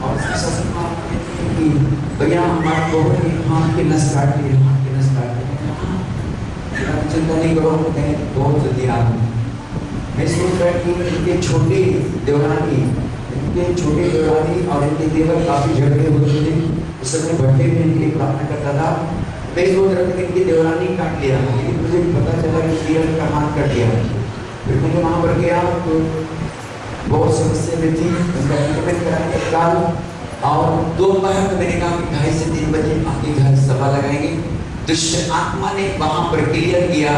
और उसकी सासू माँ कहती है कि भैया हमारे बहू ने हाथ की नस काट ली, हाथ की नस काट ली। चिंता नहीं करो, बहुत जल्दी आ गई। मैं सोच रहा कि इनके छोटे देवरानी और इनके देवर काफी झगड़े होते थे। उस समय बर्थडे में इनके लिए प्रार्थना करता था। मैं सोच रहा था कि इनकी देवरानी काट लिया, लेकिन मुझे पता चला कि पीयर का हाथ कट गया। फिर मैंने वहाँ पर गया तो बहुत समस्या में थी, उनका ट्रीटमेंट कराने तत्काल। और दोपहर में मैंने कहा कि 2:30 से 3 बजे आपके घर सभा लगाएंगे। दुष्ट आत्मा ने वहां पर क्लियर किया,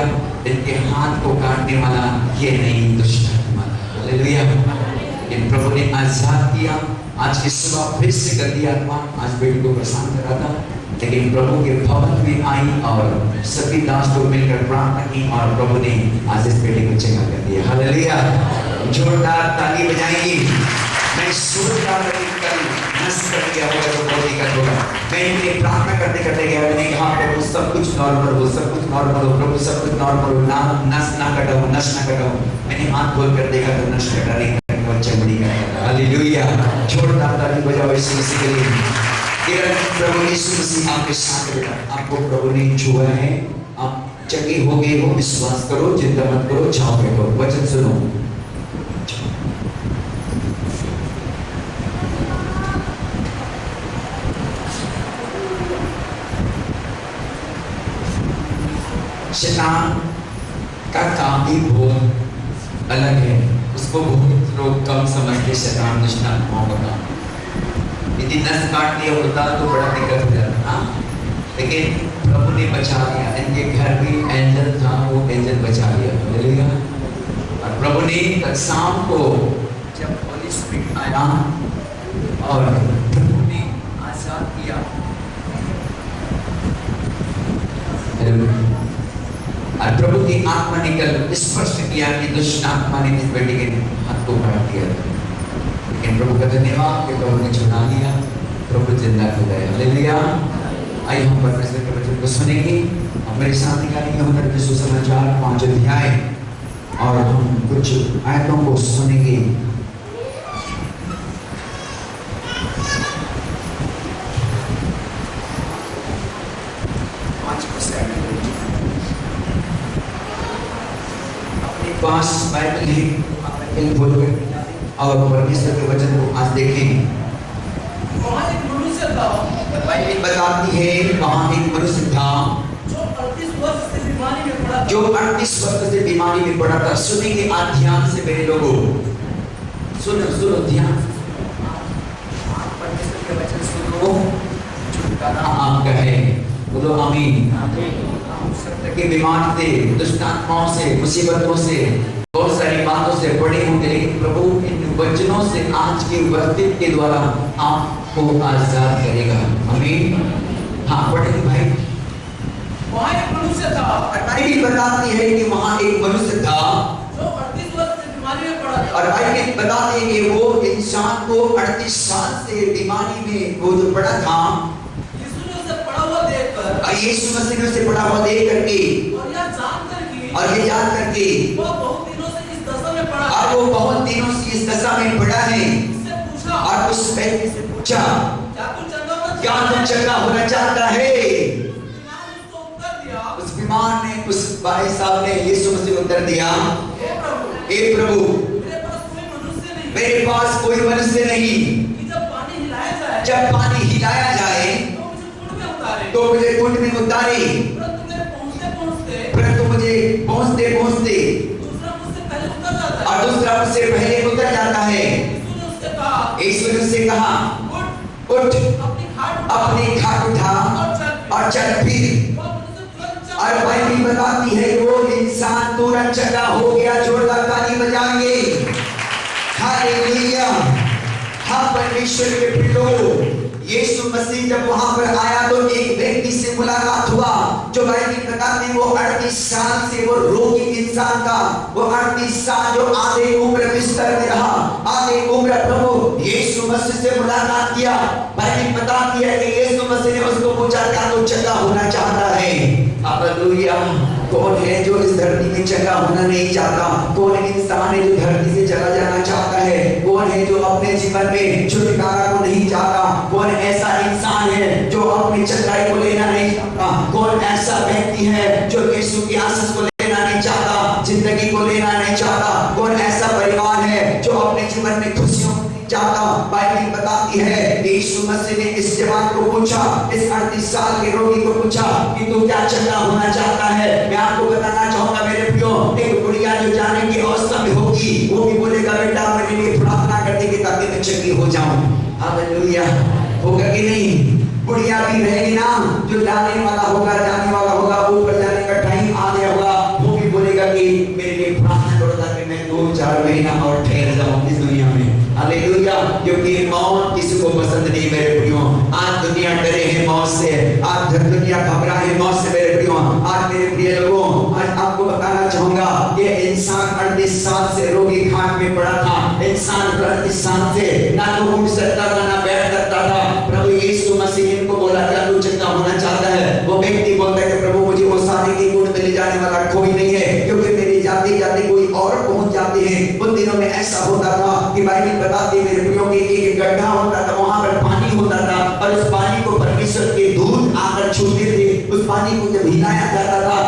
इनके हाथ को काटने वाला ये नहीं दुष्ट आत्मा। हालेलुया। लेकिन प्रभु ने आजाद किया। आज की सुबह फिर से गंदी आत्मा आज बेटी को परेशान कर रहा था, लेकिन प्रभु के भवन में आई और सभी दास लोग मिलकर प्रार्थना की और प्रभु ने आज इस बेटी को चंगा कर दिया। हालेलुया। जोरदार ताली बजाएंगी। मैं सोच रहा था कि कल नस कर दिया होगा तो बहुत दिक्कत होगा। मैं इनके प्रार्थना करते करते गया, मैंने कहा प्रभु सब कुछ नॉर्मल हो, सब कुछ नॉर्मल हो, प्रभु सब कुछ नॉर्मल हो, ना नस ना कटाओ, नस ना कटाओ। मैंने हाथ खोल कर देखा तो नस कटा नहीं, चमड़ी का। हालेलुया। जोरदार ताली बजाओ यीशु मसीह के लिए। प्रभु यीशु मसीह आपके साथ बेटा, आपको प्रभु ने छुआ है, आप चंगे हो गए हो, विश्वास करो, चिंता मत करो, छाओ बैठो, वचन सुनो। शैतान का काम भी बहुत अलग है, उसको बहुत लोग कम समझते। शैतान दुष्ट आत्माओं का काम, यदि नस काट दिया होता तो बड़ा दिक्कत हो जाता, लेकिन प्रभु ने बचा लिया। इनके घर में एंजल था, वो एंजल बचा लिया। हालेलुया। और प्रभु ने शाम को जब होली स्पिरिट आया और प्रभु ने आजाद किया, और प्रभु की आत्मा ने कल स्पष्ट किया कि दुष्ट आत्मा ने इस बेटे के हाथ को काट दिया, लेकिन प्रभु का धन्यवाद कि प्रभु ने छुड़ा लिया, प्रभु जिंदा हो गए। हालेलुया। आइए हम परमेश्वर के वचन को सुनेंगे। और मेरे साथ निकालेंगे हम सुसमाचार 5 अध्याय और हम कुछ आयतों को सुनेंगे। पास बाइबल है और परमेश्वर के वचन को आज देखें। वहाँ एक मनुष्य था, बाइबल बताती है वहाँ एक मनुष्य था जो 38 वर्ष से बीमारी में पड़ा था। जो 38 वर्ष से बीमारी में पड़ा था। सुनेंगे आज ध्यान से मेरे लोगों, सुनो ध्यान से। परमेश्वर के वचन सुनो, छुटकारा आपका है। बोलो आमीन। के बीमार थे, दुष्ट आत्माओं से, मुसीबतों से, बहुत सारी बातों से पड़े होंगे, लेकिन प्रभु इन वचनों से आज के वर्तित के द्वारा आपको आजाद करेगा। आमीन। हाँ पढ़ेंगे भाई। वहाँ एक मनुष्य था, बाइबल बताती है कि वहाँ एक मनुष्य था जो 38 वर्ष से बीमारी में पड़ा था। और बाइबल बताती है कि वो इंसान को 38 साल से बीमारी में वो जो पड़ा था, यीशु मसीह ने उसे पड़ा हुआ देख करके और ये जान करके वो बहुत दिनों से इस दशा में पड़ा है। और वो बहुत दिनों से इस दशा में पड़ा है। इससे पूछा, और उस व्यक्ति से पूछा, क्या तुम चंगा होना चाहता है? उस बीमार ने, उस भाई साहब ने यीशु मसीह को उत्तर दिया, हे प्रभु, मेरे पास कोई मनुष्य नहीं कि जब पानी हिलाया जाए तो मुझे कुंड में उतारे, परंतु मुझे पहुंचते पहुंचते और दूसरा मुझसे पहले उतर जाता है। यीशु ने उससे कहा, उठ, अपनी खाट उठा और चल फिर। और बाइबल बताती है वो इंसान तुरंत चंगा हो गया। जोरदार ताली बजाएंगे। हालेलुया। हाँ परमेश्वर के प्रियो, यीशु मसीह जब वहां पर आया तो एक व्यक्ति से मुलाकात हुआ जो बाइबल बताते हैं वो 38 साल से वो रोगी इंसान था। वो 38 साल जो आधे उम्र बिस्तर में रहा, आधे उम्र प्रभु यीशु मसीह से मुलाकात किया। बाइबल बताती है कि यीशु मसीह ने उसको पूछा, क्या तू चंगा होना चाहता है? हालेलुया। कौन है जो इस धरती में चंगा होना नहीं चाहता? कौन इंसान है जो धरती से चला जाना चाहता है? कौन है जो अपने जीवन में छुटकारा को नहीं चाहता? कौन ऐसा इंसान है जो अपनी चंगाई को लेना नहीं चाहता? कौन ऐसा व्यक्ति है जो यीशु के आशीष को लेना नहीं चाहता, जिंदगी को लेना नहीं चाहता? कौन ऐसा परिवार है जो अपने जीवन में खुशियों चाहता? बाइबल बताती है यीशु मसीह ने इस जवान को पूछा, इस 38 साल के रोगी को पूछा कि तू क्या चंगा होना चाहता है? मैं आपको बताना चाहूंगा मेरे प्रियो, एक बुढ़िया जो जाने की अवस्था में होगी वो भी बोलेगा बेटा मेरे लिए प्रार्थना कर दे ताकि मैं चंगी हो जाऊं। हालेलुया। होगा कि नहीं? बुढ़िया भी रहेगी ना, जो जाने वाला होगा ऊपर जाने का टाइम आ गया होगा, वो भी बोलेगा कि मेरे लिए प्रार्थना करो ताकि मैं 2-4 महीना और ठहर जाऊं इस दुनिया में। हालेलुया। क्योंकि मौत किसी को पसंद नहीं मेरे प्रियो। आज दुनिया डरे है मौत से, आज दुनिया घबरा है मौत से मेरे प्रियो। आज मेरे प्रिय लोगों, आज आपको बताना चाहूंगा कि इंसान 38 साल से रोगी खाट में पड़ा था। इंसान 38 साल से ना तो उठ सकता था ना बैठ सकता था। प्रभु यीशु मसीह इनको बोला क्या तू चंगा होना चाहता है? वो व्यक्ति बोलता है कि प्रभु मुझे वो सारे की गुण में ले जाने वाला कोई नहीं है, क्योंकि मेरे जाते जाते कोई और पहुंच जाते हैं। उन दिनों में ऐसा होता था कि बाइबल बताती है मेरे प्रियो कि एक गड्ढा होता था, वहां पर पानी होता था और उस पानी को परमेश्वर के दूत आकर छूते थे। उस पानी को जब हिलाया जाता था,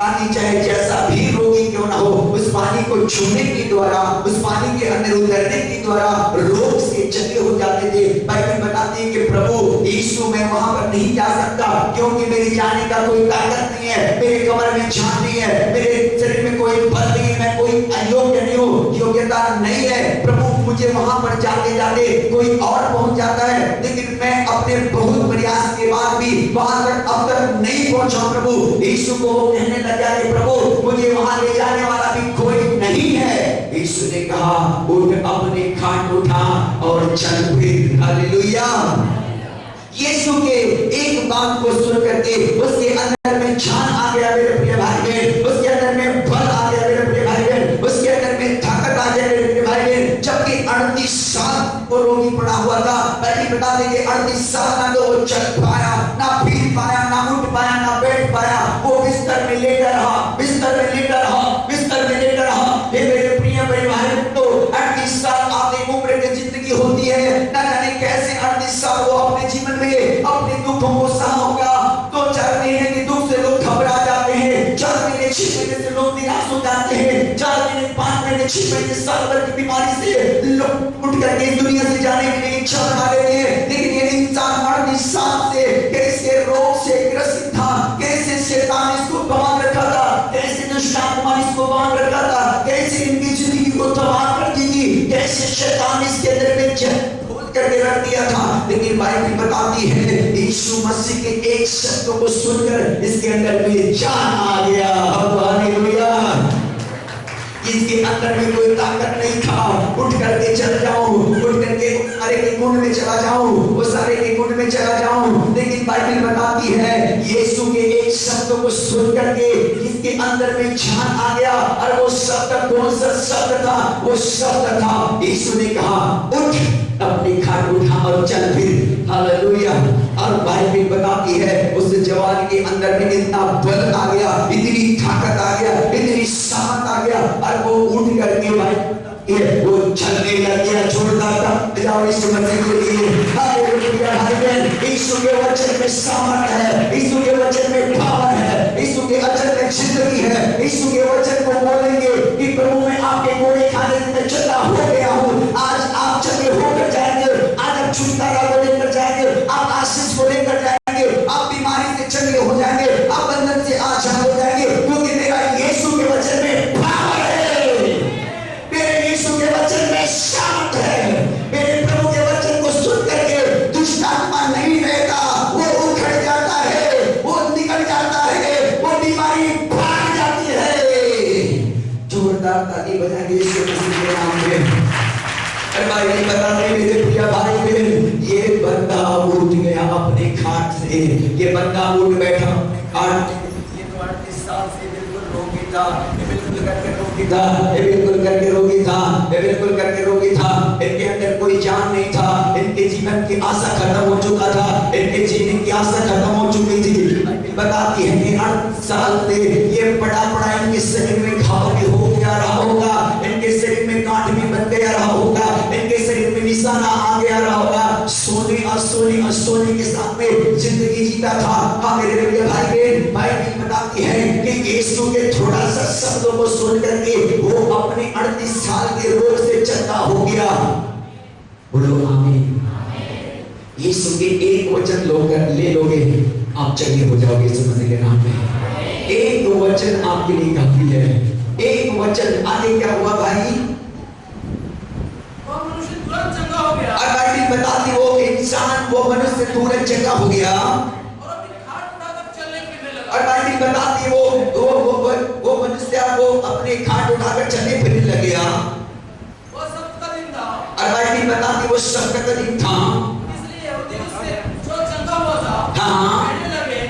पानी चाहे जैसा भी रोगी क्यों ना हो, उस पानी को छूने के द्वारा, उस पानी के अंदर उतरने के द्वारा रोग से चंगे हो जाते थे। बाइबल बताती है कि प्रभु यीशु मैं वहां पर नहीं जा सकता क्योंकि मेरे जाने का कोई ताकत नहीं है, मेरे कमर में जान नहीं है, मेरे शरीर में कोई बल नहीं है, मैं कोई अयोग्य नहीं हूँ, योग्यता नहीं है। प्रभु मुझे वहां पर जाते जाते कोई और पहुंच जाता है, लेकिन मैं अपने बहुत प्रयास के बाद भी वहां तक अब तक नहीं पहुंचा। प्रभु यीशु को कहने लगा कि प्रभु मुझे वहां ले जाने वाला भी कोई नहीं है। यीशु ने कहा उठ, अपने खाट उठा और चल फिर। हालेलुया। यीशु के एक बात को सुन करके उसके अंदर में जान आ गया मेरे प्रिय भाई बहन, उसके अंदर में बल आ गया मेरे प्रिय भाई बहन, उसके अंदर में ताकत आ गया मेरे प्रिय भाई बहन। जबकि 38 साल वो रोगी पड़ा हुआ था, पहले बता देंगे 38 साल ना तो वो चल पाया, ना फिर पाया, ना उठ पाया, ना बैठ पाया। वो बिस्तर में लेटा रहा, बिस्तर में लेटा रहा, बिस्तर में लेटा रहा। ये मेरे प्रिय परिवार तो 38 साल आधी उम्र की जिंदगी होती है, ना जाने कैसे 38 साल वो अपने जीवन में अपने दुखों को सहा होगा। 2-4 महीने के दुख से लोग घबरा जाते हैं, 4 महीने 6 महीने से लोग निराश हो जाते हैं, 4 महीने 5 महीने 6 महीने साल भर की बीमारी से लोग उठ करके दुनिया से जाने के लिए इच्छा बना लेते हैं। लेकिन ये इंसान 38 साल से कैसे रोग से ग्रसित था, कैसे शैतान इसको बांध रखा था, कैसे दुष्ट आत्मा इसको बांध रखा था, कैसे इनकी जिंदगी को तबाह कर दी थी, कैसे शैतान इसके अंदर में करके रख दिया था। लेकिन बाइबल बताती है यीशु मसीह के एक शब्द को सुनकर इसके अंदर में जान आ गया। हालेलुया। इसके अंदर में कोई ताकत नहीं था उठ करके चल जाऊं, उठ करके सारे के गुण में चला जाऊं, वो सारे के गुण में चला जाऊं। लेकिन बाइबल बताती है यीशु के एक शब्द को सुन करके इसके अंदर में जान आ गया। और वो शब्द कौन सा शब्द था? वो शब्द था, यीशु ने कहा उठ, अपनी खाट उठा और चल फिर। हालेलुया। और बाइबल बताती है उस जवान के अंदर में इतना बल आ गया, इतनी ताकत आ गया, इतनी सामर्थ आ गया, और वो उठ करके वो चलने लग गया। जोरदार ताली बजाओ यीशु मसीह के लिए। हालेलुया। यीशु के वचन में सामर्थ है, यीशु के वचन में पावर है, यीशु के वचन में जिंदगी है। यीशु के वचन को बोलेंगे कि प्रभु मैं आपके गोले खाने में चला हो गया हूँ, आज आप चंगे होकर जाएंगे, आज आप छुटकारा को लेकर जाएंगे, आप आशीष को लेकर जाएंगे, आप बीमारी से चंगे हो जाएंगे, आप बंधन से आजाद हो जाएंगे, क्योंकि मेरा यीशु के वचन में पावर है, मेरे यीशु के वचन में सामर्थ है। मेरे प्रभु के वचन को सुन करके दुष्ट आत्मा नहीं रहता, वो उखड़ जाता है, वो निकल जाता है, वो बीमारी भाग जाती है। जोरदार ताली बजाएंगे यीशु मसीह के नाम पे। बाइबल बताते हैं मेरे प्रिय भाई बहन, ये बंदा उठ गया अपने खाट से, ये बंदा उठ बैठा खाट। ये तो 38 साल से बिल्कुल रोगी था, ये बिल्कुल करके रोगी था, ये बिल्कुल करके रोगी था, ये बिल्कुल करके रोगी था। इनके अंदर कोई जान नहीं था, इनके जीवन की आशा खत्म हो चुका था, इनके जीने की आशा खत्म हो चुकी थी। बताती है कि 8 साल से ये रहा होगा, सोने और सोने और सोने के साथ में जिंदगी जीता था। हाँ मेरे प्रिय भाई बहन, बाइबल बताती है कि यीशु के थोड़ा सा शब्दों को सुन करके वो अपने 38 साल के रोग से चंगा हो गया। बोलो आमीन। यीशु के एक वचन ले लोगे, आप चंगे हो जाओगे यीशु मसीह के नाम में। एक वचन आपके लिए काफी है। एक वचन, आगे क्या हुआ भाई? वो मनुष्य तुरंत चंगा हो गया और बाइबल बताती वो इंसान, वो मनुष्य तुरंत चंगा हो गया और अपनी खाट उठाकर चलने फिरने लगा। और बाइबल बताती वो मनुष्य वो अपने खाट उठाकर चलने फिरने लग गया। वो सब्त का दिन था और बाइबल बताती वो सब्त का दिन था, इसलिए यहूदी उससे जो चंगा हुआ था हाँ। कहने लगे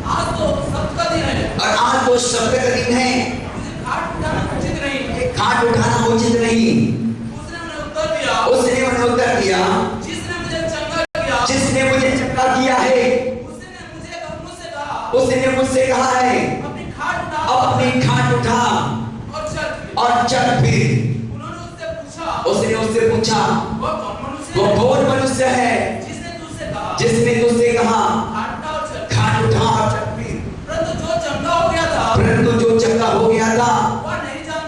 आज तो सब्त का दिन है और आज वो सब्त का दिन है, इसे खाट उठाना उचित नहीं। खाट उठाना उचित नहीं। उसने उन्हें उत्तर दिया, उसने उन्हें उत्तर दिया, जिसने मुझे चंगा किया जिसने मुझे चंगा किया है उसने मुझसे कहा, उसने मुझसे कहा है अपनी खाट उठा अब अपनी खाट उठा और चल। और चल फिर। उन्होंने उससे पूछा, उसने उससे पूछा वो कौन मनुष्य वो है कौन मनुष्य है जिसने तुझसे कहा जिसने तुझसे कहा खाट उठा और चल। खाट उठा और चल फिर। परंतु जो चंगा हो गया था परंतु जो चंगा हो गया था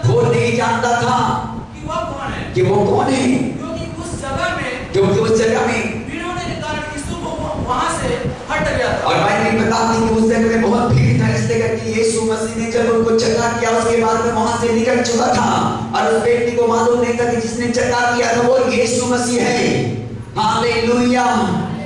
वो वह नहीं जानता था कि वह कौन है, कि वो कौन है, क्योंकि उस जगह में क्योंकि उस जगह में भीड़ होने के कारण यीशु को वहां से हट गया था। और बाइबल बताती है कि उस जगह में बहुत भीड़ था, इसलिए करके यीशु मसीह ने जब उनको चंगा किया उसके बाद में वहां से निकल चुका था और उस व्यक्ति को मालूम नहीं था कि जिसने चंगा किया था वो यीशु मसीह है। हालेलुया।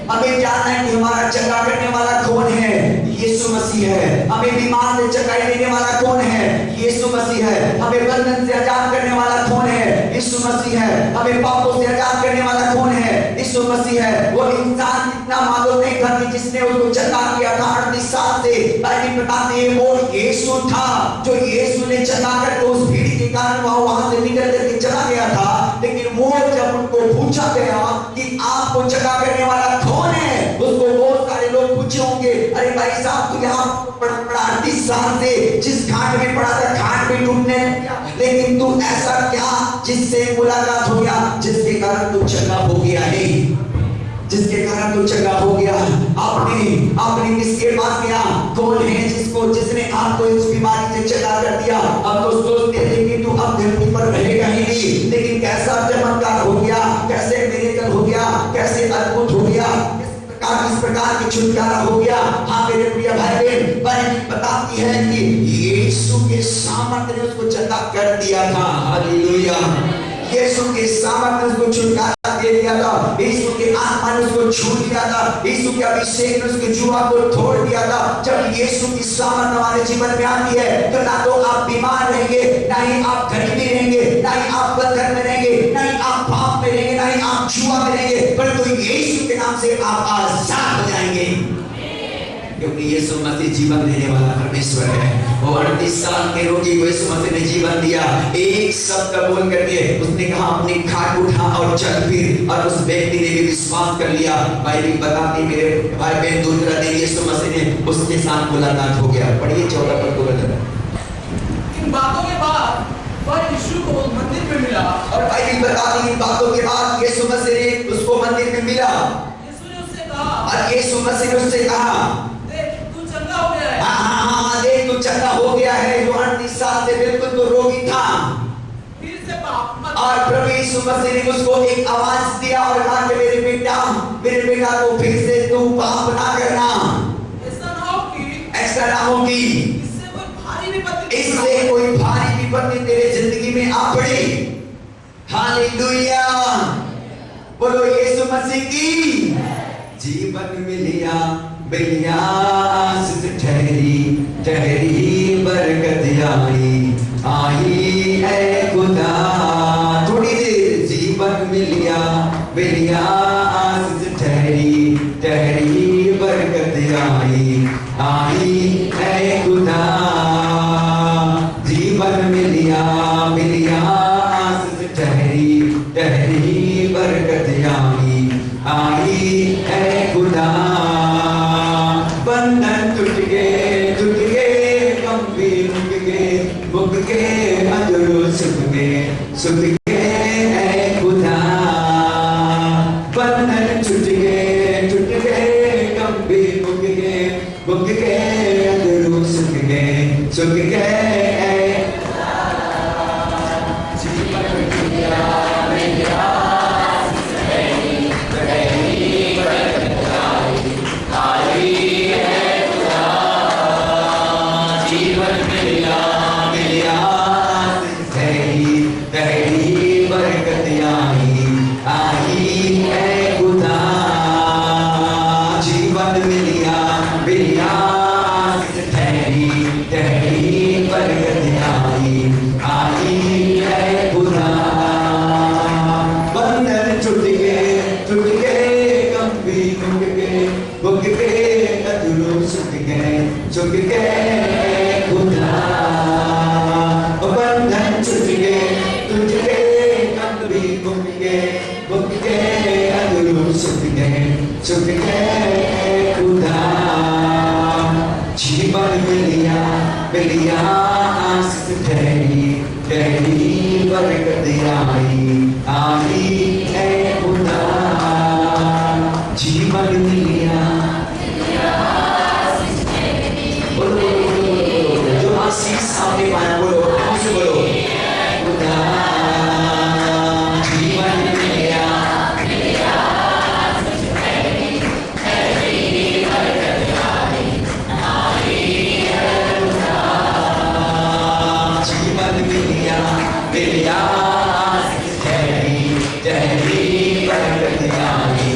हमें जानना है कि हमारा चंगा करने वाला कौन है, यीशु मसीह है। हमें बीमार से चंगाई देने वाला कौन है, यीशु मसीह है। हमें बंधन से आजाद करने वाला कौन है, यीशु मसीह है। हमें पापों से आजाद करने वाला कौन है, यीशु मसीह है। वो इंसान इतना मालूम नहीं था कि जिसने उसको चंगा किया था 38 साल से। बाइबल बताती है वो यीशु था जो यीशु ने चंगा करके उस भीड़ के कारण वहां से निकल करके चला गया था। लेकिन वो जब उनको पूछा गया कि आपको चंगा करने वाला कौन है, उसको बहुत सारे लोग पूछे होंगे, अरे भाई साहब तू यहाँ पड़ा 38 साल से जिस घाट में पड़ा था घाट में टूटने लगा, लेकिन तू ऐसा क्या जिससे मुलाकात हो गया, जिसके कारण तू चंगा हो गया है, जिसके कारण तू चंगा हो गया। आपने किसके पास गया, कौन है जिसने आपको इस बीमारी से चंगा कर दिया। अब तो सोचते हैं कि तू अब धरती पर रहेगा ही नहीं, लेकिन कैसा चमत्कार हो गया, कैसे मिरेकल हो गया, कैसे अद्भुत हो गया, किस प्रकार की छुटकारा हो गया। हाँ मेरे प्रिय भाई बहन, बाइबल बताती है कि यीशु के सामर्थ्य ने उसको चंगा कर दिया था। हालेलुया। यीशु के सामर्थ्य ने उसको छुटकारा दे दिया था। यीशु के आत्मा ने उसको छू लिया था। यीशु के अभिषेक ने उसके जुआ को तोड़ दिया था। जब यीशु की सामर्थ हमारे जीवन में आती है तो ना तो आप बीमार रहेंगे, ना ही आप गरीबी रहेंगे, ना ही आप बंधन में रहेंगे, ना ही आप पाप में रहेंगे, ना ही आप जुआ में रहेंगे, परंतु यीशु के नाम से आप आजाद हो जाएंगे, क्योंकि यीशु मसीह जीवन देने वाला परमेश्वर है। वो 38 साल के रोगी को यीशु मसीह ने जीवन दिया। एक शब्द बोल करके उसने कहा अपनी खाट उठा और चल फिर, और उस व्यक्ति ने भी विश्वास कर लिया। बाइबल बताती मेरे भाई बहन, दूसरा दिन यीशु मसीह ने उसके साथ मुलाकात हो गया। पढ़िए 14 पद को। इन बातों के बाद वह यीशु को मंदिर में मिला और बाइबल बताती इन बातों के बाद यीशु मसीह ने उसको मंदिर में मिला यीशु ने उससे कहा, और यीशु मसीह ने उससे कहा देख तू चंगा हो गया है। हाँ देख तू चंगा हो गया है। जो 38 साल से बिल्कुल तो रोगी था, फिर से पाप मत और प्रभु यीशु मसीह ने उसको एक आवाज दिया और कहा कि मेरे बेटा को फिर से तू पाप ना करना। ऐसा ना हो कि ऐसा ना हो कि इससे कोई भारी विपत्ति तेरे जिंदगी में आ पड़े। हालेलुया। बोलो यीशु मसीह की। जीवन मिलिया बिलिया आशीष ठहरी बरकत आई है खुदा। थोड़ी देर जीवन मिलिया बिलिया आशीष ठहरी बरकत आई है खुदा। जीवन मिलिया आशीष ठहरी बरकत आई है खुदा। बंधन टूट गए गंभीर मुक गए अधूरो सुख गए है खुदा। बंधन जीवन मिलिया मिलिया आसिफ तेरी तेरी बरकत आई है खुदा। जीवन मिलिया बोलो जो आशीष आपने पाया बोलो हमसे बोलो खुदा। जीवन मिलिया मिलिया तेरी तेरी बरकत आई है खुदा। जीवन मिलिया मिलिया तेरी तेरी बरकत आई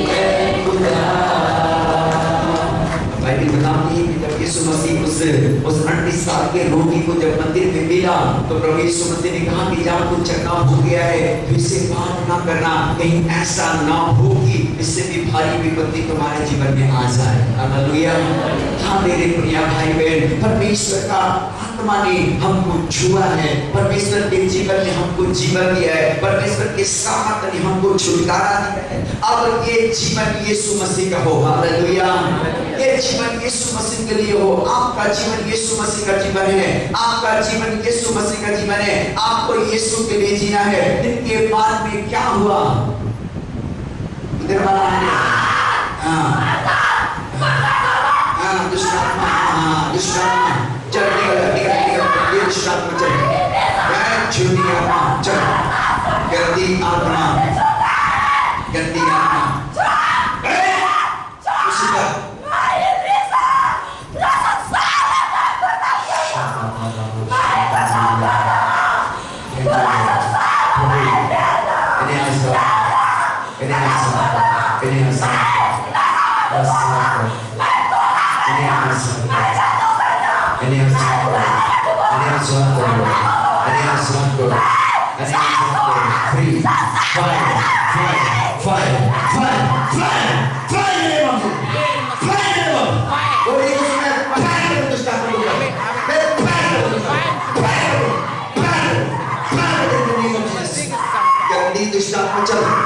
है खुदा। बाइबल बताती है कि जब यीशु मसीह उस 38 साल के रोगी को जब मंदिर में मिला तो प्रभु यीशु मसीह ने कहा कि जब कुछ चंगा हो गया है तो इससे बात ना करना, कहीं ऐसा ना हो कि इससे भी भारी विपत्ति तुम्हारे जीवन में आ जाए। हालेलुया। हाँ मेरे प्रिय भाई बहन, परमेश्वर का आत्मा ने हमको छुआ है, परमेश्वर के जीवन ने हमको जीवन दिया है, परमेश्वर के सामर्थ ने हमको छुटकारा दिया है। अब ये जीवन यीशु मसीह का हो। हालेलुया। ये जीवन यीशु मसीह के लिए हो। आपका जीवन यीशु मसीह का जीवन है, आपका जीवन यीशु मसीह का जीवन है। आपको यीशु के लिए जीना है। इनके बाद में क्या हुआ? इधर वाला दुष्टात्मा चल निकल दुष्टात्मा चल झूठी आत्मा चल गंदी आत्मा उसी का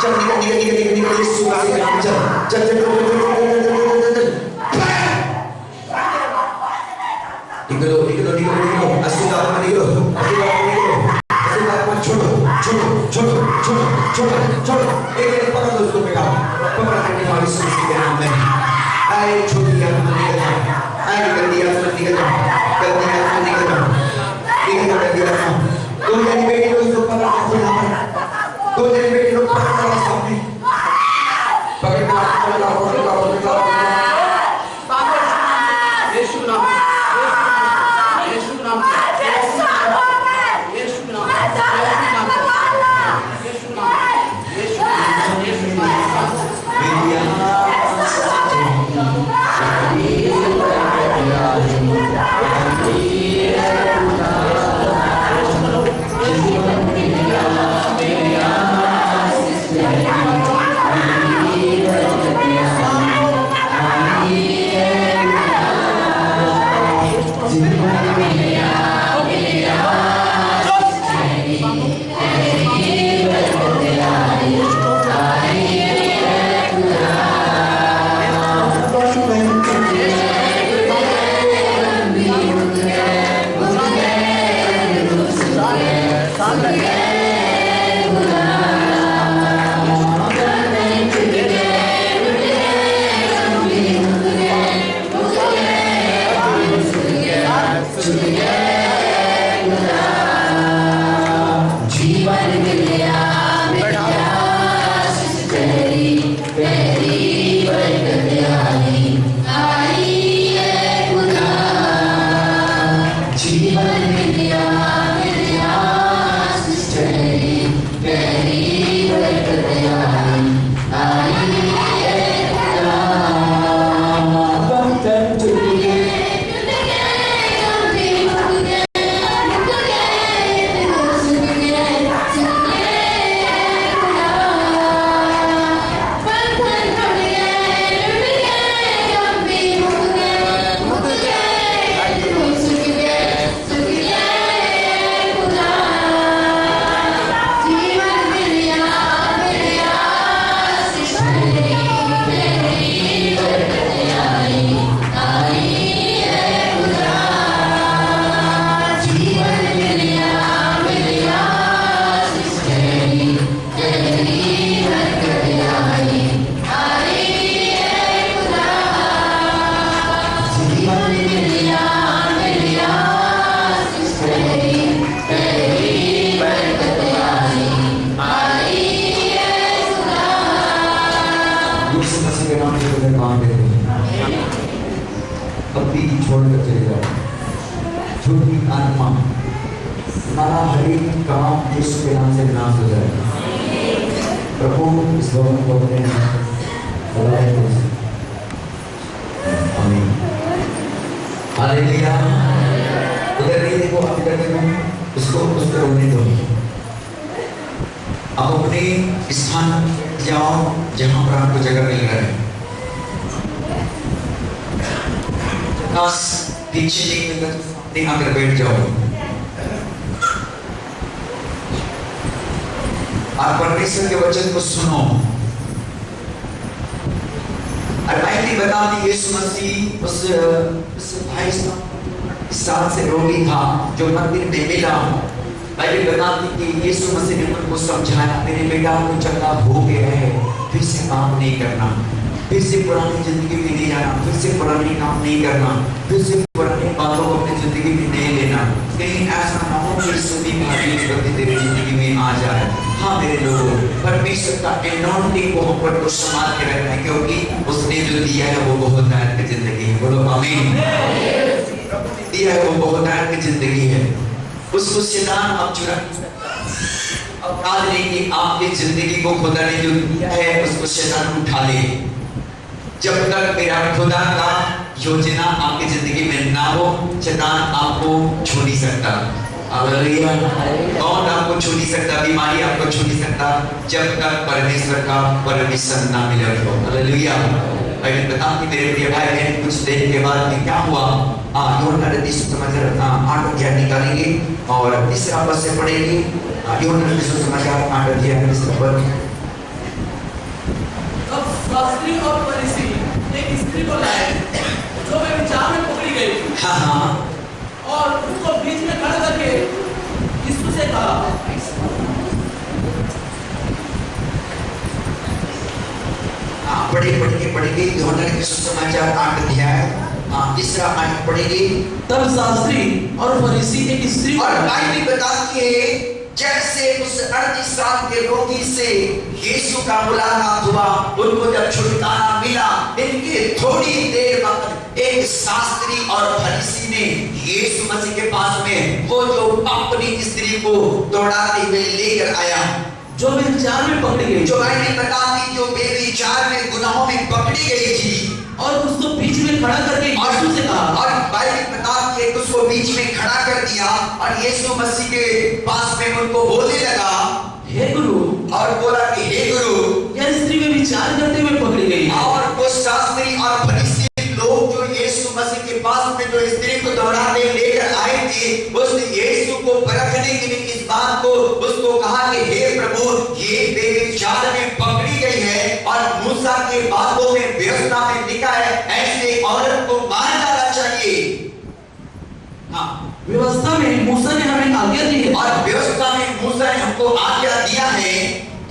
चल निकल यीशु का नाम चल निकलो अशुद्ध आत्मा निकलो छोड़ो एक पकड़ दो उसको पकड़ के यीशु मसीह के नाम में आए छोटी आत्मा निकल जाओ, आए गंदी आत्मा निकल जाओ, दो जनी बेटी को उसको पकड़ के दो जनी बेटी को पकड़ के सामने पकड़ के यीशु नाम to अभी छोड़कर चले जाओ। झूठी आत्मा, हमारा हर एक काम यीशु के नाम से विनाश हो जाए। प्रभु इस भवन को अपने आमीन। हालेलुया। उधर नहीं देखो, आप इधर देखो, उसको रोने दो। आप अपने स्थान जाओ जहां पर आपको जगह मिल रहा है। बस पीछे नहीं मिल रहा, आकर बैठ जाओ। आप परमेश्वर के वचन को सुनो। और बाइबल बताती यीशु मसीह उस भाई साल से रोगी था जो मंदिर में मिला। बाइबल बताती कि यीशु मसीह ने उनको समझाया, मेरे बेटा को चंगा हो गया है, फिर से काम नहीं करना, फिर से पुरानी जिंदगी में नहीं जाना, फिर से पुराने काम नहीं करना, फिर से पुरानी बातों को अपनी जिंदगी में नहीं लेना। कहीं ऐसा ना हो कि सभी भारी विपत्ति तेरी जिंदगी में आ जाए। हाँ मेरे लोगों, परमेश्वर का एनॉइंटिंग को हम पर को संभाल के रखना है, क्योंकि उसने जो दिया है वो बहुत की जिंदगी है। बोलो आमीन। दिया है वो बहुत की जिंदगी है, उसको शैतान अब चुरा औकात नहीं कि आपकी जिंदगी को खुदा ने जो दिया है उसको शैतान उठा ले। जब तक मेरा खुदा का योजना आपकी जिंदगी में ना हो, शैतान आपको छू नहीं सकता। हालेलुया। कौन आपको छू नहीं सकता? बीमारी आपको छू नहीं सकता जब तक परमेश्वर का परमिशन ना मिले हो। हालेलुया। अगर बता कि मेरे प्रिय भाई बहन, कुछ देर के बाद में क्या हुआ? यूहन्ना रचित सुसमाचार 8 अध्याय निकालेंगे और तीसरा पद से पढ़ेंगे। यूहन्ना रचित सुसमाचार 8 अध्याय तीसरा पद। तब शास्त्री और फरीसी एक स्त्री को लाए जो व्यभिचार में पकड़ी गई थी। हाँ। और उसको बीच में खड़ा करके यीशु से कहा, पढ़ेंगे यूहन्ना रचित सुसमाचार 8 अध्याय तीसरा पद पढ़ेंगे। तब शास्त्री और फरीसी एक स्त्री और बाइबल बताती है जैसे उस 38 साल के रोगी से यीशु का मुलाकात हुआ, उनको जब छुटकारा मिला, इनके थोड़ी देर बाद एक शास्त्री और फरीसी ने यीशु मसीह के पास में वो जो अपनी स्त्री को दौड़ाते हुए लेकर आया, जो व्यभिचार में पकड़ी गई, जो बाइबल बताती जो व्यभिचार में गुनाहों में पकड़ी गई थी, और उसको बीच में खड़ा करके यीशु से कहा। और बाइबल बताती है उसको बीच में खड़ा कर दिया और यीशु मसीह के पास में उनको बोलने लगा, हे गुरु, और बोला कि हे गुरु, यह स्त्री व्यभिचार करते हुए पकड़ी गई। और वो शास्त्री और फरीसी लोग जो यीशु मसीह के पास में जो स्त्री को दौड़ाने लेकर आए थे, उसने यीशु को परखने के लिए इस बात को उसको कहा कि हे प्रभु, ये व्यभिचार में पकड़ी गई है और मूसा के बातों में व्यवस्था में लिखा है ऐसे औरत को मार डालना चाहिए। हाँ, व्यवस्था में मूसा ने हमें आज्ञा दी है, और व्यवस्था में मूसा ने हमको आज्ञा दिया है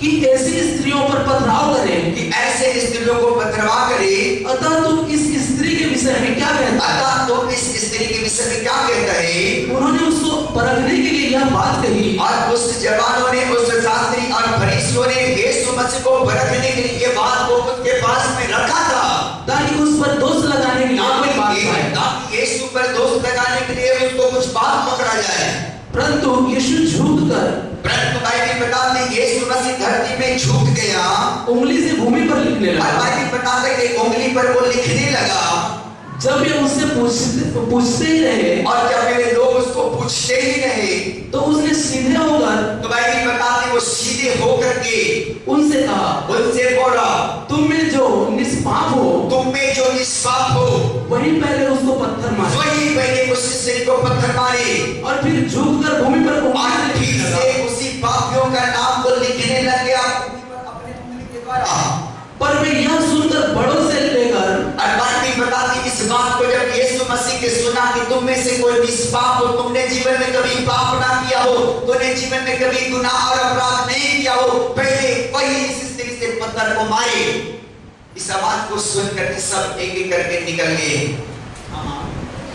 कि ऐसी स्त्रियों पर पथराव करें, कि ऐसे स्त्रियों को पथराव करे। अतः तुम इस स्त्री के विषय में क्या कहता है? अतः तुम इस स्त्री के विषय में क्या कहता है? उन्होंने उसको परखने के लिए यह बात कही, और उस जवानों ने, उस शास्त्री और फरीसियों ने यीशु मसीह को परखने के लिए ये बात को उसके पास में रखा था, ताकि उस पर दोष लगाने के लिए कोई बात आए, ताकि यीशु पर दोष लगाने के लिए उसको कुछ बात पकड़ा जाए। परंतु यीशु झुककर, परंतु बाइबल बताती है यीशु मसीह धरती में झुक गया, उंगली से भूमि पर लिखने लगा। बाइबल बताता है कि उंगली पर वो लिखने लगा। जब ये उससे पूछते ही रहे, और जब वे लोग उसको पूछते ही रहे, तो उसने सीधे होकर, तो बाइबल बताती है वो सीधे होकर के उनसे कहा, उनसे बोला, तुम में जो निष्पाप हो, तुम में जो निष्पाप हो, वही पहले उसको पत्थर मारे, वही पहले उस स्त्री को पत्थर मारे, और फिर झुककर भूमि पर और फिर से उसी पापियों का नाम को लिखने लग गया अपने उंगली के द्वारा। पर वे यह सुनकर बड़ों से लेकर, और बाइबल बताती इस बात को जब यीशु मसीह के सुना कि तुम में से कोई निष्पाप हो, तुमने जीवन में कभी पाप ना किया हो, तुमने जीवन में कभी गुनाह और अपराध नहीं किया हो, पहले वही इस स्त्री से पत्थर को मारे। इस आवाज को सुनकर सब एक एक करके निकल गए।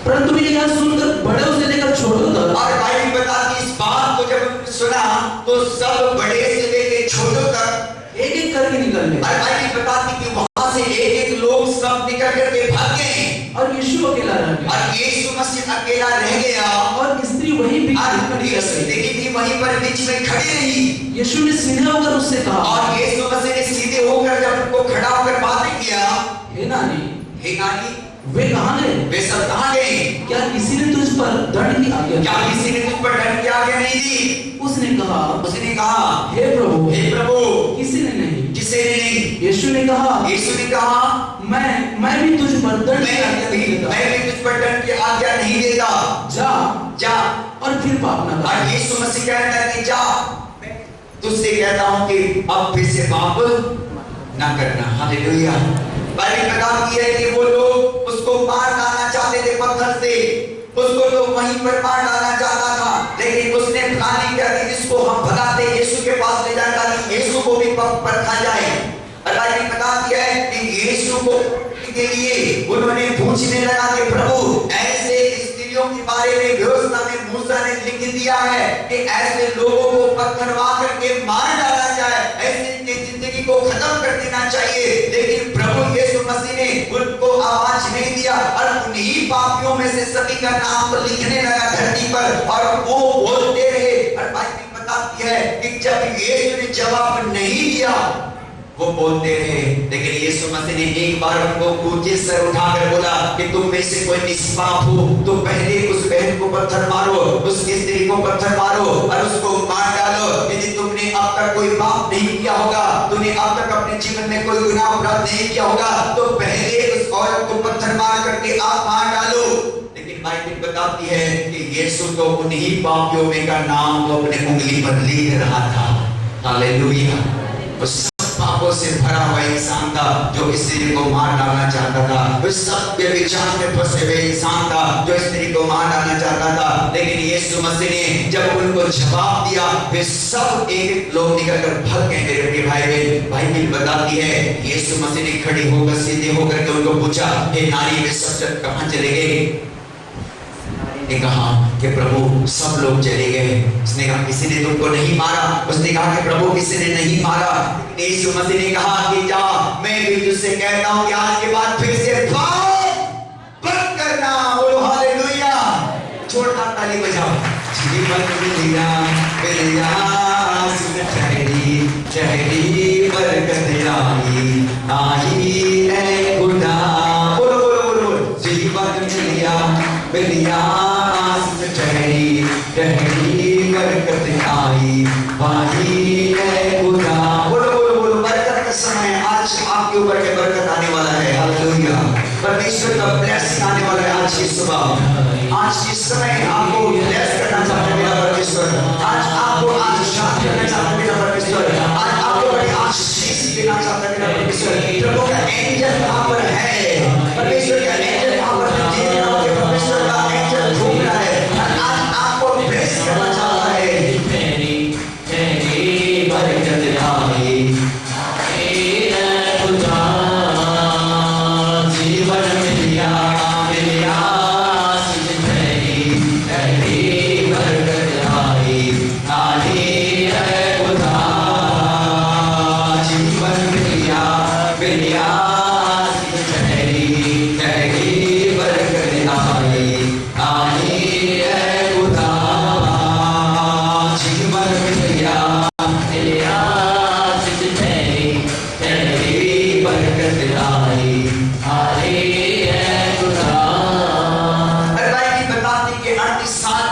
परंतु वे यह सुनकर बड़ों से लेकर छोटों तक, और बाइबल बताती इस बात को जब सुना तो सब बड़े से लेकर छोटों तक एक एक करके निकल गए। और बाइबल बताती कि वहां से एक एक लोग सब निकल करके भाग गए। और यीशु अकेला रह गया और यीशु मसीह अकेला रह गया और स्त्री वहीं भी खड़ी और रह गई। स्त्री भी वहीं पर बीच में खड़ी रही यीशु ने सीधे होकर उससे कहा, और यीशु मसीह ने सीधे होकर जब उनको खड़ा होकर बातें किया, हे नारी, हे नारी, वे कहाँ गए? वे सब कहाँ गए? क्या किसी ने तुझ पर दंड की आज्ञा क्या दी? किसी ने तुझ पर दंड की आज्ञा नहीं दी? उसने कहा, हे प्रभु, किसी ने नहीं। किसी ने नहीं। यीशु ने कहा, मैं भी तुझ पर दंड की आज्ञा नहीं देता। मैं भी तुझ पर दंड की आज्ञा नहीं देता। जा और फिर पाप न कर। और यीशु मसीह कहता है कि जा, तुझसे कहता हूं कि अब फिर से पाप ना करना। हालेलुया। बाइबल बताती है कि वो लोग उसको मार डालना चाहते थे पत्थर से, उसको तो वहीं पर मार डालना चाहता था, लेकिन उसने प्लानिंग कर दी जिसको हम भगाते यीशु के पास ले जाना ताकि यीशु को भी परखा जाए। और बाइबल बताती है कि यीशु को के लिए उन्होंने पूछने लगा कि प्रभु, ऐसे स्त्रियों के बारे में व्यवस्था में मूसा ने लिख दिया है कि ऐसे लोगों को पत्थरवा करके मार डाला जाए, ऐसे जिंदगी को खत्म कर देना चाहिए। लेकिन प्रभु यीशु मसीह ने उनको आवाज नहीं दिया और उन्हीं पापियों में से सभी का नाम तो लिखने लगा धरती पर, और वो बोलते रहे। और बाइबल बताती है कि जब यीशु ने जवाब नहीं दिया वो बोलते रहे, लेकिन यीशु मसीह ने एक बार उनको ऊंचे सर उठाकर बोला कि तुम में से कोई निष्पाप हो तो पहले उस बहन को पत्थर मारो, उस स्त्री को पत्थर मारो और उसको मार डालो। यदि तुमने अब तक कोई पाप नहीं किया होगा, तुमने अब तक अपने जीवन में कोई गुनाह अपराध नहीं किया होगा, तो पहले उस औरत को पत्थर मार करके आप मार डालो। लेकिन बाइबल बताती है कि यीशु तो उन्हीं पापियों में का नाम वो अपने उंगली पर लिख रहा था। हालेलुया। उस पापों से भरा हुआ इंसान था जो स्त्री को मार डालना चाहता था, उस सब व्यभिचार में फंसे हुए इंसान था जो स्त्री को मार डालना चाहता था। लेकिन यीशु मसीह ने जब उनको जवाब दिया, वे सब एक लोग निकलकर भाग गए। मेरे प्रिय भाई बहन, बाइबल बताती है यीशु मसीह ने खड़ी होकर सीधे होकर के उनको पूछा, हे नारी, वे सब कहां चले गए? ने कहा कि प्रभु सब लोग चले गए। उसने कहा किसी ने तुमको नहीं मारा? उसने कहा कि प्रभु किसी ने नहीं मारा। यीशु मसीह ने कहा कि जा, मैं भी तुझसे कहता हूं कि आज के बाद फिर से पाप मत करना। बोलो हालेलुया। छोड़ना ताली बजाओ। जीवन मिलिया मिलिया चहरी चहरी बरकत आई आई है खुदा। बोलो बोलो बोलो। जीवन मिलिया मिलिया चहरी चहरी बरकत आई आई है खुदा। बोलो बोलो बोलो। बरकत का समय आज आपके ऊपर के बरकत आने वाला है। हालेलुया। परमेश्वर का ब्लेसिंग आने वाला है आज की सुबह। आज इस समय आपको ब्लेस करना चाहते हैं मेरा परमेश्वर। आज आपको आशीर्वाद देना चाहते हैं मेरा परमेश्वर। आज आपको बड़ी आशीष देना चाहता है मेरा परमेश्वर। प्रभु का एंजल यहाँ पर है। परमेश्वर का एंजल यहाँ पर है। परमेश्वर का एंजल घूम रहा है। आज आपको ब्लेस करना चाहता है। बरकत आई जीवन मिलिया मिलिया बरकत आई आई है खुदा। जीवन मिलिया मिलिया बरकत आई आई है खुदा। जीवन मिलिया मिलिया बरकत आई आई है खुदा।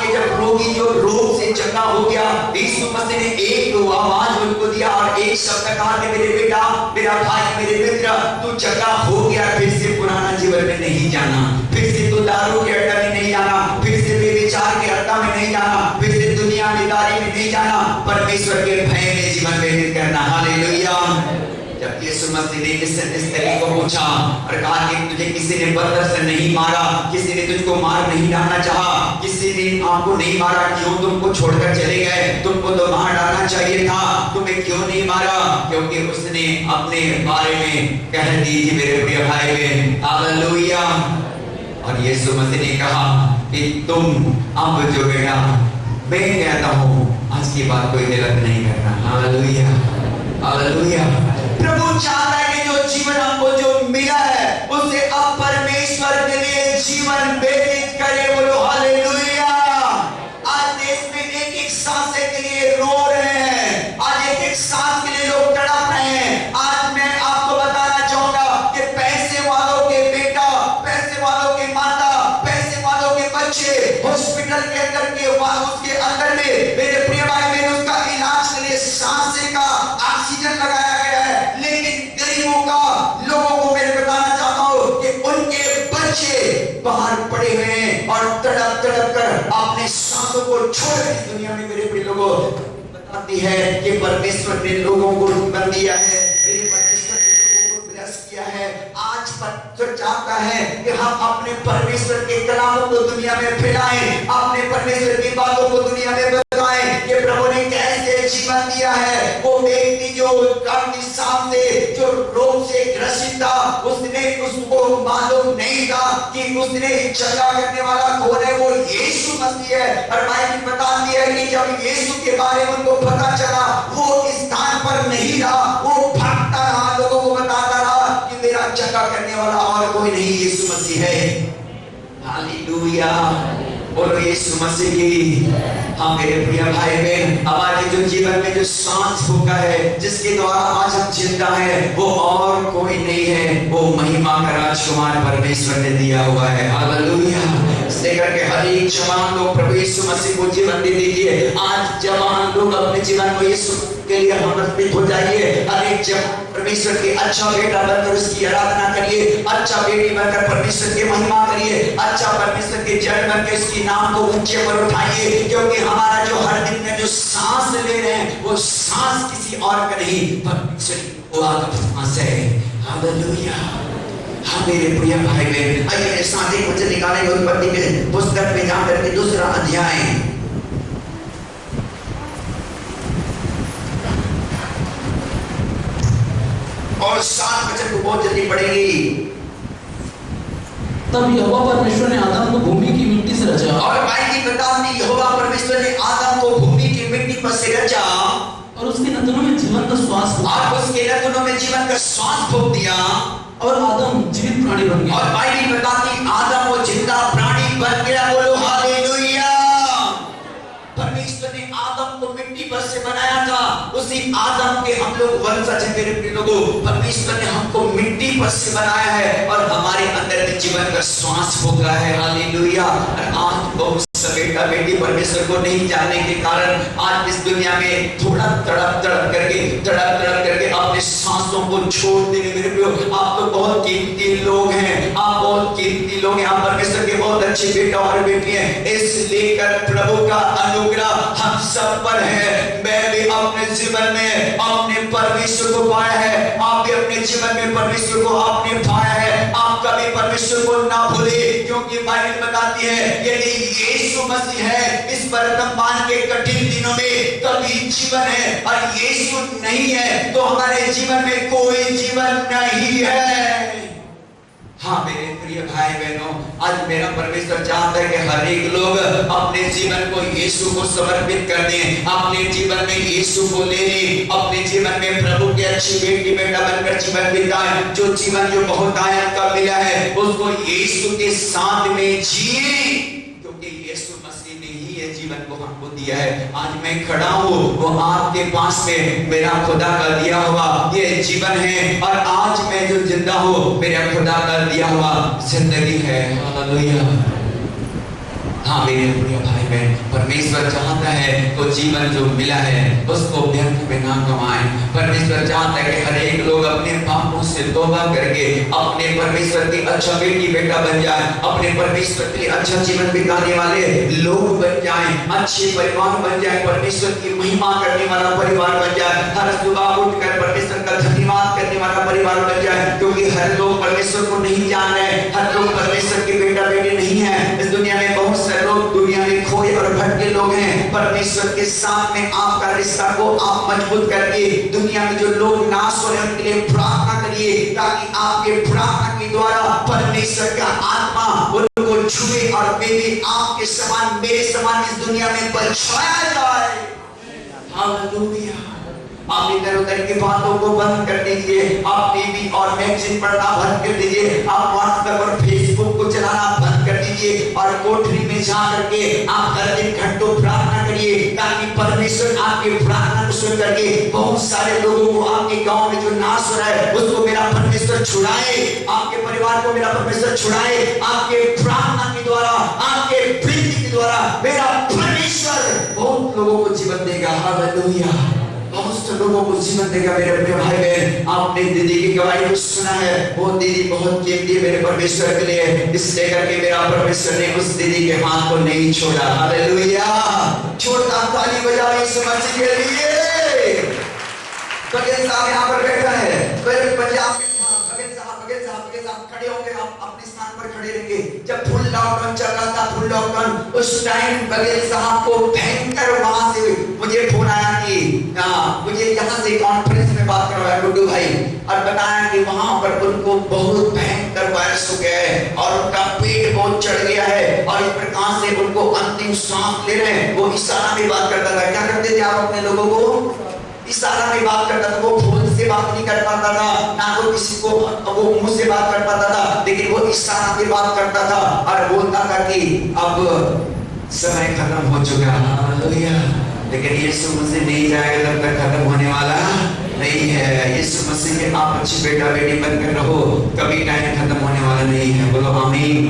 जब रोगी जो रोग से चंगा हो गया, यीशु मसीह ने एक आवाज उनको दिया और एक शब्द कहा कि मेरे बेटा, मेरा भाई, मेरे मित्र, तू चंगा हो गया। फिर से पुराना जीवन में नहीं जाना, फिर से तू दारू के अड्डा में नहीं जाना, फिर से बेविचार के अड्डा में नहीं जाना, फिर से दुनियादारी में नहीं जाना, परमेश्वर के भय में जीवन व्यतीत करना। हालेलुया। जब यीशु मसीह ने इस स्त्री को पूछा और कहा कि तुझे किसी ने पत्थर से नहीं मारा, किसी ने तुझको मार नहीं डालना चाहा, किसी ने आपको नहीं मारा, क्यों तुमको छोड़कर चले गए? तुमको तो मार डालना चाहिए था, तुम्हें क्यों नहीं मारा? क्योंकि उसने अपने बारे में कह दी थी मेरे प्रिय भाई बहन। हालेलुया। और यीशु मसीह ने कहा कि तुम अब जो बेटा, मैं कहता हूँ आज की बात कोई गलत नहीं करना। Hallelujah hallelujah. प्रभु चाहता है कि जो जीवन हमको जो मिला है उसे अब परमेश्वर के लिए जीवन व्यतीत करे। बोलो हालेलुया। आज देश में एक एक सांसें के लिए रो रहे हैं, आज एक एक सांस के लिए लोग तड़प रहे हैं। आज मैं आपको बताना चाहूंगा कि पैसे वालों के बेटा, पैसे वालों के माता, पैसे वालों के बच्चे हॉस्पिटल के अंदर के उसके अंदर में मेरे प्रिय भाई बहन उसका इलाज के लिए सांसें का ऑक्सीजन लगाया गया है, लेकिन गरीबों का लोगों को मैं बताना चाहता हूं कि उनके बच्चे बाहर पड़े हुए हैं और तड़प तड़प कर अपने सांसों को छोड़ इस दुनिया में। मेरे प्रिय लोगों, बताती है कि परमेश्वर ने लोगों को जीवन दिया है, मेरे परमेश्वर ने लोगों को ब्लेस किया है। आज परमेश्वर चाहता है कि हम अपने परमेश्वर के कलामों को दुनिया में फैलाएं, अपने परमेश्वर की बातों को दुनिया में बताएं कि प्रभु ने कैसे जीवन दिया है। वो व्यक्ति जो अपनी सामने जो रोग से ग्रसित था, उसने उसको मालूम नहीं था कि उसने चंगा करने वाला कौन है, वो यीशु मसीह है। और बाइबल बताती है कि जब यीशु के बारे में उनको पता चला, वो इस स्थान पर नहीं रहा, वो भागता रहा, लोगों को बताता रहा कि मेरा चंगा करने वाला और कोई नहीं, यीशु मसीह है। हालेलुया, बोलो यीशु मसीह की। हाँ मेरे प्रिय भाई बहन, हमारे जो जीवन में जो सांस फूका है, जिसके द्वारा आज हम जिंदा है, वो और कोई नहीं है, वो महिमा का राजकुमार परमेश्वर ने दिया हुआ है। हालेलुया। इसलिए करके हर एक जवान लोग प्रभु यीशु मसीह को जीवन दे दीजिए। आज जवान लोग अपने जीवन को यीशु के लिए समर्पित हो जाइए। हर एक जवान परमेश्वर के अच्छा बेटा बनकर उसकी आराधना करिए, अच्छा बेटी बनकर परमेश्वर की महिमा करिए, अच्छा परमेश्वर के जन बनकर उसके नाम को ऊंचे पर उठाइए। क्योंकि हमारा जो हर दिन में जो सांस ले रहे हैं, वो सांस किसी और का नहीं, परमेश्वर की सांस है। हालेलुया। हाँ मेरे प्रिय भाई बहन, आइए मेरे साथ एक वचन निकालेंगे उत्पत्ति के पुस्तक में जाकर के 2 अध्याय और 7 वचन को बहुत जल्दी पढ़ेंगे। तब यहोवा परमेश्वर ने आदम को भूमि की मिट्टी से रचा। और बाइबल बताती है यहोवा परमेश्वर ने आदम को भूमि की मिट्टी पर से रचा और उसके नथनों में जीवन का श्वास फूंका। और उसके नथनों में जीवन का श्वास फूंक दिया और आदम जीवित प्राणी बन गया। और बाइबल बताती आदम वो जिंदा प्राणी बन गया। बोलो हालेलुया। परमेश्वर ने आदम को मिट्टी पर से बनाया था, उसी आदम के हम लोग वंशज हैं। मेरे प्रिय लोगों, परमेश्वर ने हमको मिट्टी पर से बनाया है और हमारे अंदर में जीवन का श्वास फूंका है। हालेलुया। और आज बहुत बेटा बेटी परमेश्वर को नहीं जानने के कारण आज इस दुनिया में थोड़ा तड़प करके अपने सांसों को छोड़ देंगे। मेरे प्रियो, आप तो बहुत कीमती लोग हैं, आप बहुत कीमती लोग हैं, आप परमेश्वर के बहुत अच्छे बेटा और बेटी हैं। इसलिए कर प्रभु का अनुग्रह हम सब पर है। मैं भी अपने जीवन में अपने परमेश्वर को पाया है, आप भी अपने जीवन में परमेश्वर को आपने पाया है। आप कभी परमेश्वर को ना भूले, क्योंकि बाइबल बताती है यदि यीशु मसीह है इस वर्तमान के कठिन दिनों में कभी जीवन है और यीशु नहीं है तो हमारे जीवन में कोई जीवन नहीं है। हाँ मेरे प्रिय भाई बहनों, आज मेरा परमेश्वर चाहता है कि हर एक लोग अपने जीवन को यीशु को समर्पित कर दें, अपने जीवन में यीशु को ले लें, अपने जीवन में प्रभु के अच्छी बेटी बेटा बनकर जीवन बिताएं। जो जीवन जो बहुत आयत का मिला है उसको यीशु के साथ में जिए, क्योंकि यीशु मसीह ने ही ये जीवन को हमको दिया है। आज मैं खड़ा हूँ, वो आपके पास में मेरा खुदा का दिया हुआ ये जीवन है और आज मैं जो जिंदा हूँ मेरा खुदा का दिया हुआ जिंदगी है। हालेलुया। हाँ मेरे प्रिय भाई बहन, परमेश्वर चाहता है तो जीवन जो मिला है उसको व्यर्थ में ना कमाएं। परमेश्वर चाहता है कि हर एक लोग अपने पापों से तौबा करके अपने परमेश्वर की अच्छा बेटी बेटा बन जाए, अपने परमेश्वर के लिए अच्छा जीवन बिताने वाले लोग बन जाएं, अच्छे परिवार बन जाए, परमेश्वर की महिमा करने वाला परिवार बन जाए, हर सुबह उठकर परमेश्वर का धन्यवाद करने वाला परिवार बन जाए। क्योंकि हर लोग परमेश्वर को नहीं जान रहे, हर लोग परमेश्वर के बेटा बेटे नहीं है। इस दुनिया में बहुत सारे लोग दुनिया में खोए और भटके लोग हैं। परमेश्वर के साथ में आपका रिश्ता को आप मजबूत करके दुनिया में जो लोग नाश हो रहे हैं उनके लिए प्रार्थना करिए, ताकि आपके प्रार्थना के द्वारा परमेश्वर का आत्मा उनको छुए और वे भी आपके समान मेरे समान इस दुनिया में बचाया जाए। हालेलुया। आप इधर उधर की बातों को बंद कर दीजिए, आप टीवी और मैगजीन पढ़ना बंद कर दीजिए, आप व्हाट्सएप और फेसबुक को चलाना बंद कीजिए और कोठरी में जा करके आप हर दिन घंटों प्रार्थना करिए, ताकि परमेश्वर आपकी प्रार्थना को सुन करके बहुत सारे लोगों को आपके गांव में जो नाश हो रहा है उसको मेरा परमेश्वर छुड़ाए, आपके परिवार को मेरा परमेश्वर छुड़ाए। आपके प्रार्थना के द्वारा, आपके प्रीति के द्वारा मेरा परमेश्वर बहुत लोगों को जीवन देगा। हालेलुया, बहुत से लोगों को जीवन देगा। मेरे अपने भाई बहन, आपने दीदी की गवाही को सुना है, वो दीदी बहुत कीमती है मेरे परमेश्वर के लिए, इसलिए करके मेरा परमेश्वर ने उस दीदी के हाथ को नहीं छोड़ा। हालेलुया, छोड़ता ताली बजाओ यीशु मसीह के लिए। बगैर साहब यहाँ पर बैठा है, बगैर साहब खड़े होंगे, आप अपने स्थान पर खड़े रहेंगे। जब फुल लॉकडाउन चल रहा था, फुल लॉकडाउन, उस टाइम बगैर साहब को भयंकर वहां से मुझे फोन आया कि मुझे यहाँ से कॉन्फ्रेंस में बात करवाया गुड्डू भाई, और बताया कि वहां पर उनको बहुत भयंकर वायरस हो गया है और उनका पेट बहुत चढ़ गया है और इस प्रकार से उनको अंतिम सांस ले रहे हैं। वो इशारा में बात करता था। क्या करते थे आप अपने लोगों को? इशारा में बात करता था। वो फोन से बात नहीं कर पाता था, ना तो किसी को वो मुंह से बात कर पाता था, लेकिन वो इशारा में बात करता था और बोलता था कि अब समय खत्म हो चुका है। हालेलुया, लेकिन यीशु मसीह नहीं जाएगा तब तक खत्म होने वाला नहीं है। यीशु मसीह के आप अच्छी बेटा बेटी बनकर रहो, कभी टाइम खत्म होने वाला नहीं है। बोलो आमीन।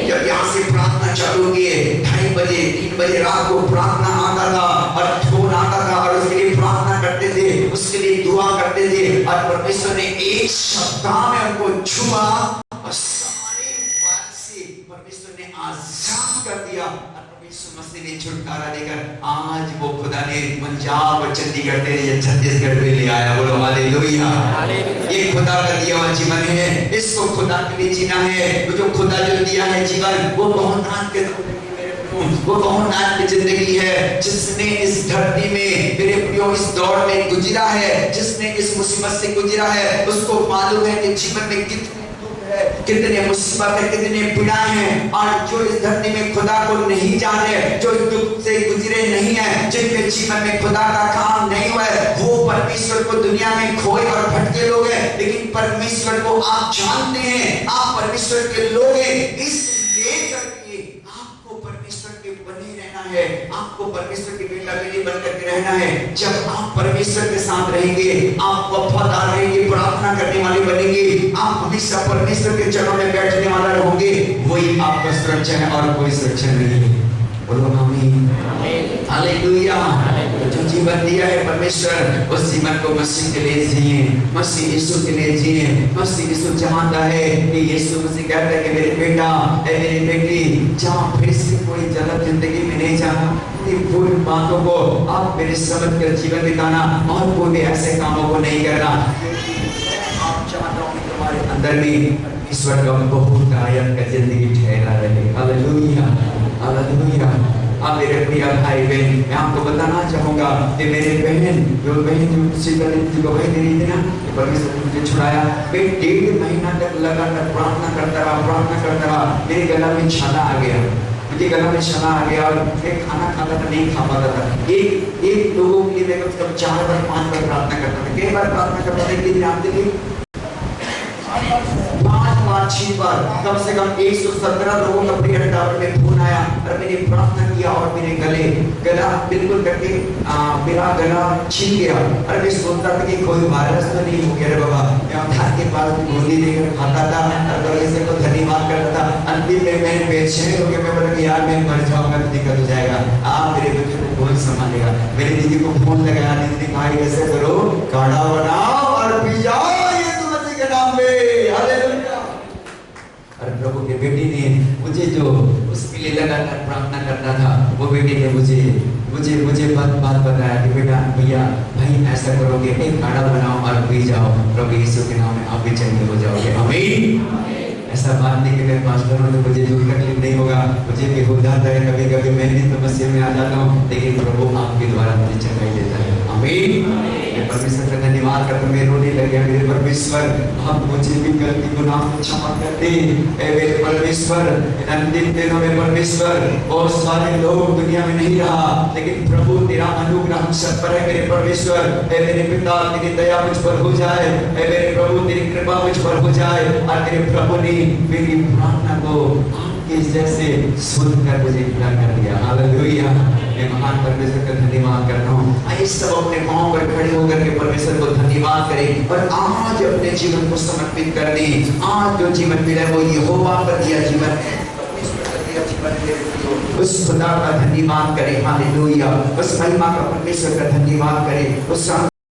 जब यहाँ से प्रार्थना चालू किए, 2:30 बजे 3 बजे रात को प्रार्थना आता था और फोन आता था और उसके लिए प्रार्थना करते थे, उसके लिए दुआ करते थे और परमेश्वर ने एक सप्ताह में उनको छुआ और सारे वायरस से परमेश्वर ने आजाद कर दिया। यीशु मसीह ने छुटकारा देकर आज वो खुदा ने पंजाब और चंडीगढ़ से छत्तीसगढ़ में ले आया। बोलो हालेलुया। ये खुदा का दिया हुआ जीवन है, इसको खुदा के लिए जीना है। वो जो खुदा जो दिया है जीवन, वो बहुतायत की जिंदगी है। जिसने इस धरती में मेरे प्रियो इस दौड़ में गुजरा है, जिसने इस मुसीबत से गुजरा है, उसको मालूम है कि जीवन में कितने मुसीबत है, कितने पीड़ा हैं। और जो इस धरती में खुदा को नहीं जाने, जो इस दुख से गुजरे नहीं है, जिनके जीवन में खुदा का काम नहीं हुआ है, वो परमेश्वर को दुनिया में खोए और भटके लोग हैं। लेकिन परमेश्वर को आप जानते हैं, आप परमेश्वर के लोग हैं, इसलिए करके आपको परमेश्वर के बने रहना है, आपको परमेश्वर के बेटा बेटी बनकर के रहना है। जब आप परमेश्वर के साथ रहेंगे, आप वफादार रहेंगे, प्रार्थना करने वाले बनेंगे, आप हमेशा परमेश्वर के चरणों में बैठने वाला रहोगे, वही आपका सुरक्षा है और कोई सुरक्षा नहीं है। बोलो आमीन। हालेलुया। जो जीवन दिया है परमेश्वर, उस जीवन को मसीह के लिए जिए, मसीह यीशु के लिए जिए। मसीह यीशु चाहता है कि यीशु मसीह कहता है कि मेरे बेटा, मेरी बेटी, जहाँ फिर से कोई गलत जिंदगी में नहीं जाना, पूरी बातों को आप मेरे समझ कर जीवन बिताना और कोई ऐसे कामों को नहीं करना। आप चाहता हूँ कि तुम्हारे अंदर भी ईश्वर का बहुत आयत का जिंदगी ठहरा रहे। Hallelujah, hallelujah. आप मेरे प्रिय भाई बहन, मैं आपको बताना चाहूंगा कि मेरे बहन जो गवाही दे रही थी ना, परमेश्वर ने मुझे छुड़ाया। मैं 1.5 महीना तक लगातार प्रार्थना करता रहा। मेरे गला में छाला आ गया, मुझे गला में छाला आ गया और मैं खाना खाता था, नहीं खा पाता था। एक लोगों के लिए मैं कम से कम 4 बार 5 बार प्रार्थना करता था। कई बार प्रार्थना करता था, एक दिन आपके लिए 5 बार 6 बार, कम से कम 117 लोगों का प्रेयर टावर में फोन आया और मैंने प्रार्थना किया और मेरे गला बिल्कुल करके मेरा गला छीन गया। और मैं सोचता था कि कोई वायरस तो नहीं हो गया रे बाबा। मैं घर के पास गोली लेकर खाता था और परमेश्वर को धन्यवाद करता था। अंतिम में मैं बेचैन हो गया, मैं बोला कि यार मैं मर जाऊंगा तो दिक्कत हो जाएगा, आप मेरे बच्चे को कौन संभालेगा। मेरी दीदी को फोन लगाया, दीदी भाई ऐसे करो, काढ़ा बनाओ और पी जाओ यीशु मसीह के नाम में। हालेलुया। और प्रभु के बेटी ने मुझे जो उसके लिए लगातार प्रार्थना करता था, वो बेटी ने मुझे बात बताया कि बेटा भैया भाई ऐसा करोगे, एक काढ़ा बनाओ और पी जाओ, प्रभु यीशु के नाम में आप भी चंगे हो जाओगे। आमीन। ऐसा बात नहीं कि मैं पास्टर हूं तो मुझे दुख तकलीफ नहीं होगा, मुझे भी हो जाता है, कभी कभी मैं भी समस्या में आ जाता हूँ, लेकिन प्रभु आपके द्वारा मुझे चंगाई देता है। आमीन। मैं परमेश्वर का धन्यवाद करता हूँ। मैं रोने लग गया, मेरे परमेश्वर आप मुझे भी गलती गुनाह को क्षमा कर दे। मेरे परमेश्वर अंतिम दिनों में परमेश्वर बहुत सारे लोग दुनिया में नहीं रहा, लेकिन प्रभु तेरा अनुग्रह हम सब पर है। मेरे परमेश्वर मेरे पिता तेरी दया मुझ पर हो जाए, मेरे प्रभु तेरी कृपा मुझ पर हो जाए और तेरे प्रभु ने मेरी प्रार्थना को आपके इस जैसे शुद्ध कर मुझे खड़ा कर दिया। हालेलुया। मैं महान परमेश्वर का धन्यवाद करता हूँ। आइए सब अपने पांव पर खड़े होकर के परमेश्वर को धन्यवाद करें और आज अपने जीवन को समर्पित कर दें। आज जो जीवन मिला है वो यहोवा का दिया जीवन है, परमेश्वर का दिया जीवन है। उस खुदा का धन्यवाद करें। हालेलुया। उस महिमा का परमेश्वर का धन्यवाद करें। उस